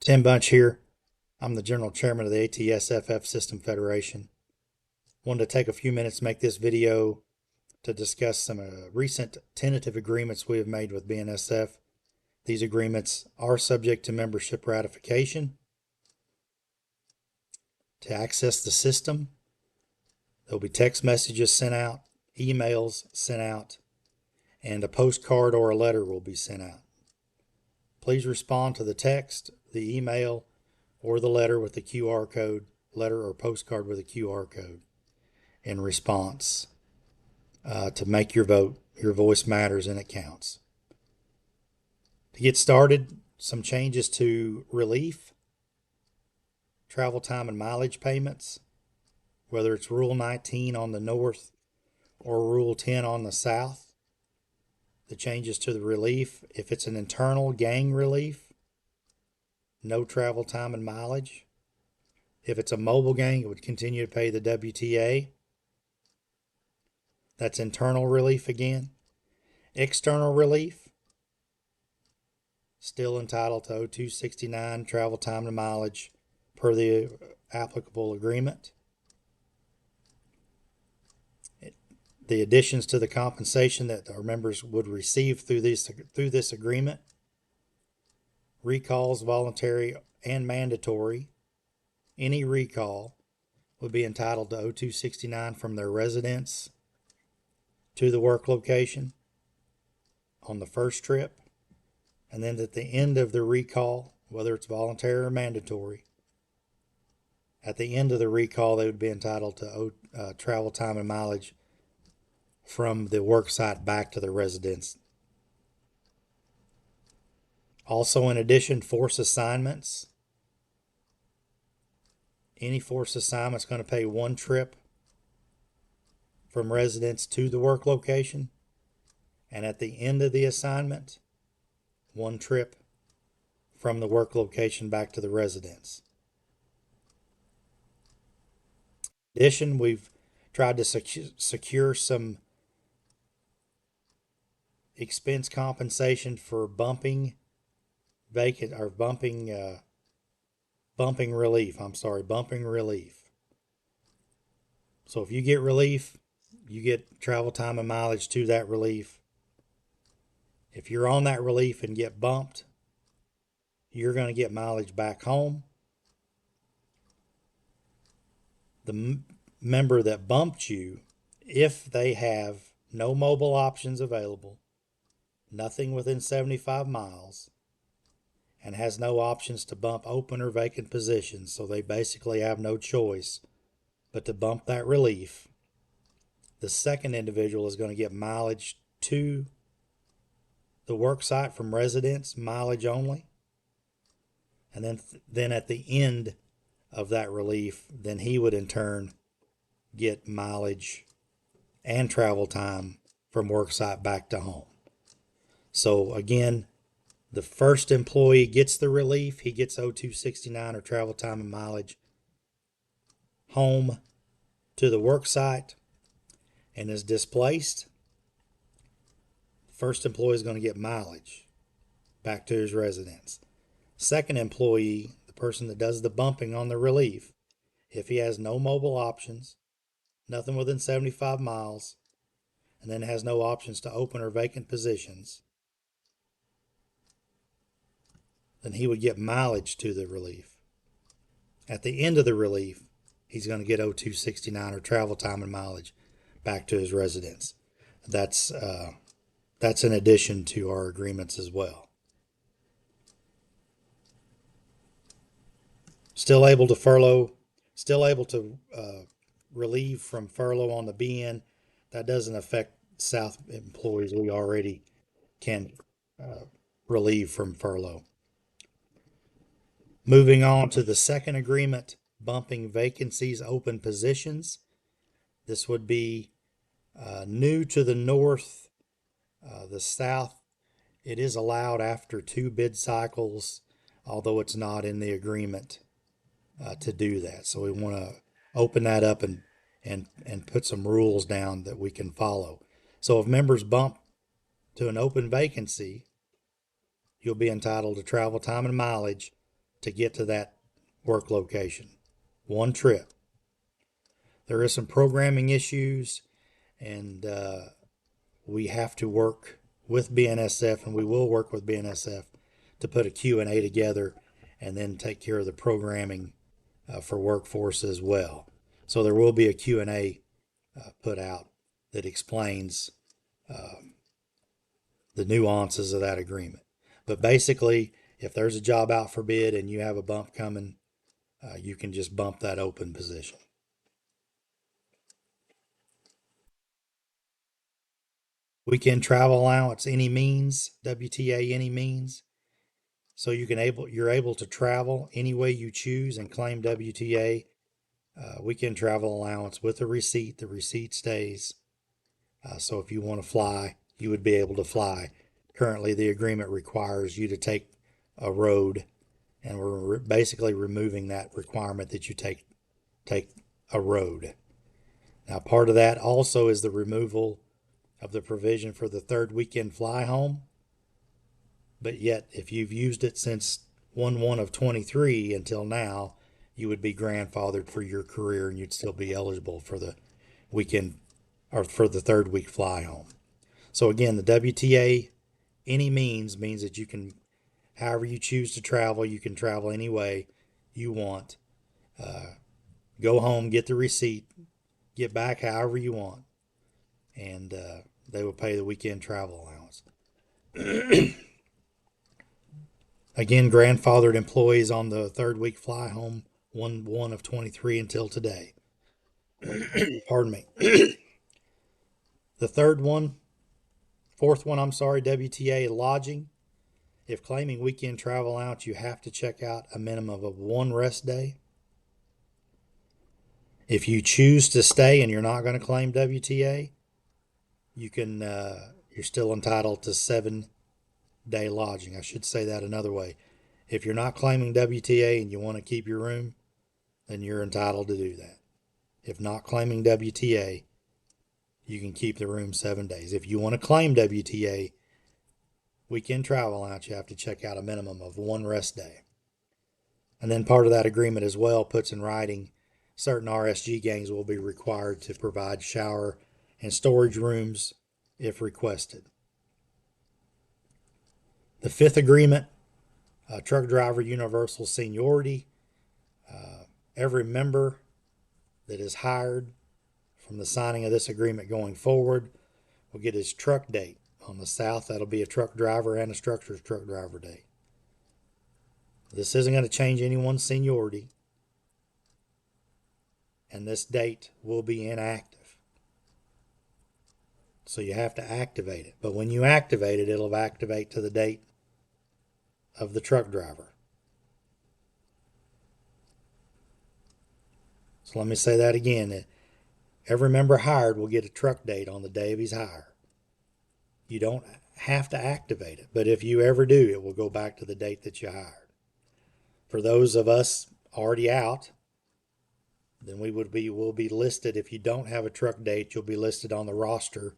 Tim Bunch here. I'm the General Chairman of the AT&SFF System Federation. Wanted to take a few minutes to make this video to discuss some recent tentative agreements we have made with BNSF. These agreements are subject to membership ratification. To access the system, there will be text messages sent out, emails sent out, and a postcard or a letter will be sent out. Please respond to the text, the email, or the letter with the QR code, letter or postcard with a QR code in response to make your vote. Your voice matters and it counts. To get started, some changes to relief, travel time and mileage payments, whether it's Rule 19 on the north or Rule 10 on the south. The changes to the relief, if it's an internal gang relief, no travel time and mileage. If it's a mobile gang, it would continue to pay the WTA. That's internal relief again. External relief, still entitled to 0269 travel time and mileage per the applicable agreement. The additions to the compensation that our members would receive through this agreement: recalls, voluntary and mandatory. Any recall would be entitled to 0269 from their residence to the work location on the first trip, and then at the end of the recall, whether it's voluntary or mandatory, at the end of the recall they would be entitled to travel time and mileage from the work site back to the residence. Also, in addition, force assignments. Any force assignment is going to pay one trip from residence to the work location, and at the end of the assignment, one trip from the work location back to the residence. In addition, we've tried to secure some expense compensation for bumping relief. So if you get relief, you get travel time and mileage to that relief. If you're on that relief and get bumped, you're going to get mileage back home. The member that bumped you, if they have no mobile options available, nothing within 75 miles, and has no options to bump open or vacant positions, so they basically have no choice but to bump that relief, the second individual is going to get mileage to the work site from residence, mileage only. And then at the end of that relief, then he would in turn get mileage and travel time from work site back to home. So again, the first employee gets the relief. He gets 0269 or travel time and mileage home to the work site and is displaced. First employee is going to get mileage back to his residence. Second employee, the person that does the bumping on the relief, if he has no mobile options, nothing within 75 miles, and then has no options to open or vacant positions, then he would get mileage to the relief. At the end of the relief, he's going to get 0269 or travel time and mileage back to his residence. That's in addition to our agreements as well. Still able to furlough, still able to relieve from furlough on the BN. That doesn't affect South employees. We already can relieve from furlough. Moving on to the second agreement, bumping vacancies, open positions. This would be new to the north. The south, it is allowed after 2 bid cycles, although it's not in the agreement to do that. So we want to open that up and put some rules down that we can follow. So if members bump to an open vacancy, you'll be entitled to travel time and mileage to get to that work location. One trip. There is some programming issues, and we have to work with BNSF, and we will work with BNSF to put a Q&A together and then take care of the programming for workforce as well. So there will be a Q&A put out that explains the nuances of that agreement. But basically, if there's a job out for bid and you have a bump coming, you can just bump that open position. Weekend travel allowance, any means, WTA, any means. So you're able to travel any way you choose and claim WTA weekend travel allowance with a receipt. The receipt stays. So if you want to fly, you would be able to fly. Currently, the agreement requires you to take a road, and we're basically removing that requirement that you take a road. Now, part of that also is the removal of the provision for the third weekend fly home. But yet, if you've used it since 1/1 of 23 until now, you would be grandfathered for your career and you'd still be eligible for the weekend or for the third week fly home. So again, the WTA, any means that you can, however you choose to travel, you can travel any way you want. Go home, get the receipt, get back however you want, and they will pay the weekend travel allowance. Again, grandfathered employees on the third week fly home, 1/1 of 23 until today. Pardon me. The fourth one, WTA lodging. If claiming weekend travel allowance, you have to check out a minimum of one rest day. If you choose to stay and you're not going to claim WTA, you're still entitled to 7-day lodging. I should say that another way. If you're not claiming WTA and you want to keep your room, then you're entitled to do that. If not claiming WTA, you can keep the room 7 days. If you want to claim WTA weekend travel allowance, you have to check out a minimum of one rest day. And then part of that agreement as well puts in writing certain RSG gangs will be required to provide shower and storage rooms if requested. The fifth agreement, truck driver universal seniority. Every member that is hired from the signing of this agreement going forward will get his truck date. On the south, that'll be a truck driver and a structures truck driver date. This isn't going to change anyone's seniority, and this date will be inactive. So you have to activate it. But when you activate it, it'll activate to the date of the truck driver. So let me say that again. Every member hired will get a truck date on the day of his hire. You don't have to activate it, but if you ever do, it will go back to the date that you hired. For those of us already out, then will be listed. If you don't have a truck date, you'll be listed on the roster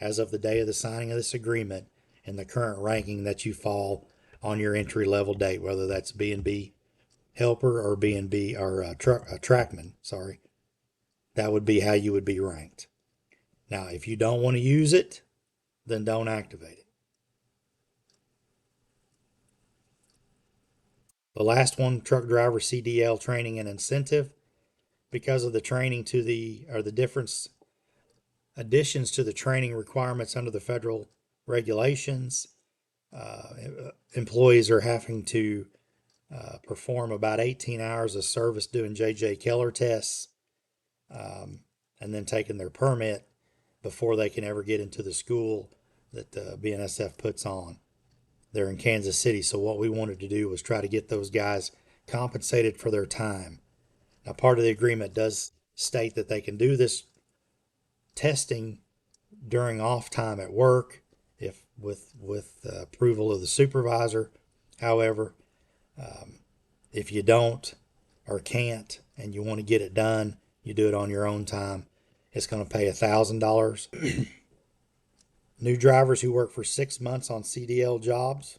as of the day of the signing of this agreement in the current ranking that you fall on your entry level date, whether that's B&B helper or B&B or trackman. Sorry, that would be how you would be ranked. Now, if you don't want to use it, then don't activate it. The last one, truck driver CDL training and incentive. Because of the training the difference additions to the training requirements under the federal regulations, employees are having to perform about 18 hours of service doing J.J. Keller tests, and then taking their permit before they can ever get into the school that BNSF puts on. They're in Kansas City, so what we wanted to do was try to get those guys compensated for their time. Now, part of the agreement does state that they can do this testing during off time at work, if with approval of the supervisor. However, if you don't or can't and you want to get it done, you do it on your own time. It's going to pay $1,000. New drivers who work for 6 months on CDL jobs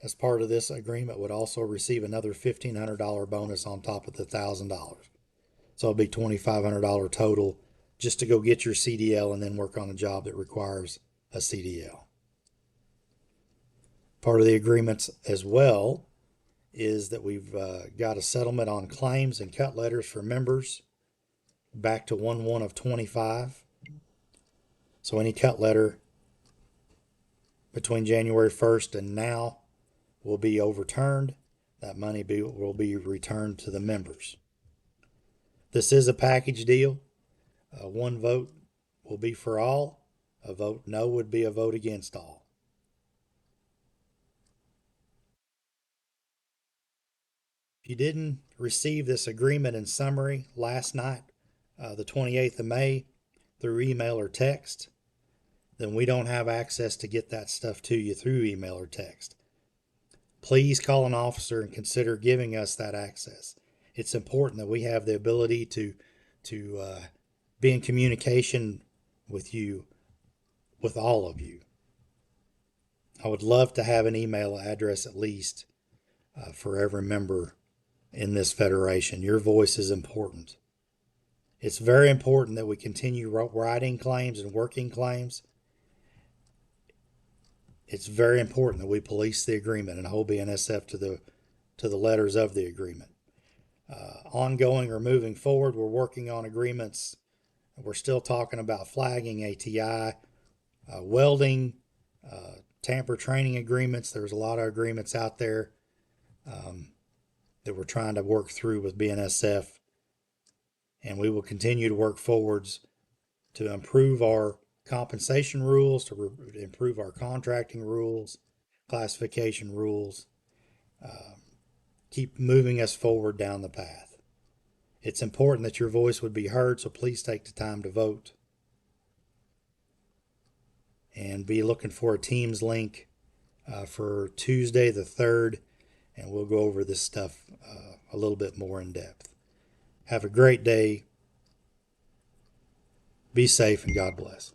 as part of this agreement would also receive another $1,500 bonus on top of the $1,000. So it'll be $2,500 total just to go get your CDL and then work on a job that requires a CDL. Part of the agreements as well is that we've got a settlement on claims and cut letters for members back to 1/1 of 25. So any cut letter between January 1st and now will be overturned. That money will be returned to the members. This is a package deal. One vote will be for all. A vote no would be a vote against all. If you didn't receive this agreement in summary last night, the 28th of May, through email or text, then we don't have access to get that stuff to you through email or text. Please call an officer and consider giving us that access. It's important that we have the ability to be in communication with you, with all of you. I would love to have an email address at least for every member in this federation. Your voice is important. It's very important that we continue writing claims and working claims. It's very important that we police the agreement and hold BNSF to the letters of the agreement. Ongoing or moving forward, we're working on agreements. We're still talking about flagging, ATI, welding, tamper training agreements. There's a lot of agreements out there that we're trying to work through with BNSF, and we will continue to work forwards to improve our compensation rules, to improve our contracting rules, classification rules, keep moving us forward down the path. It's important that your voice would be heard, so please take the time to vote. And be looking for a Teams link for Tuesday the 3rd, and we'll go over this stuff a little bit more in depth. Have a great day. Be safe and God bless.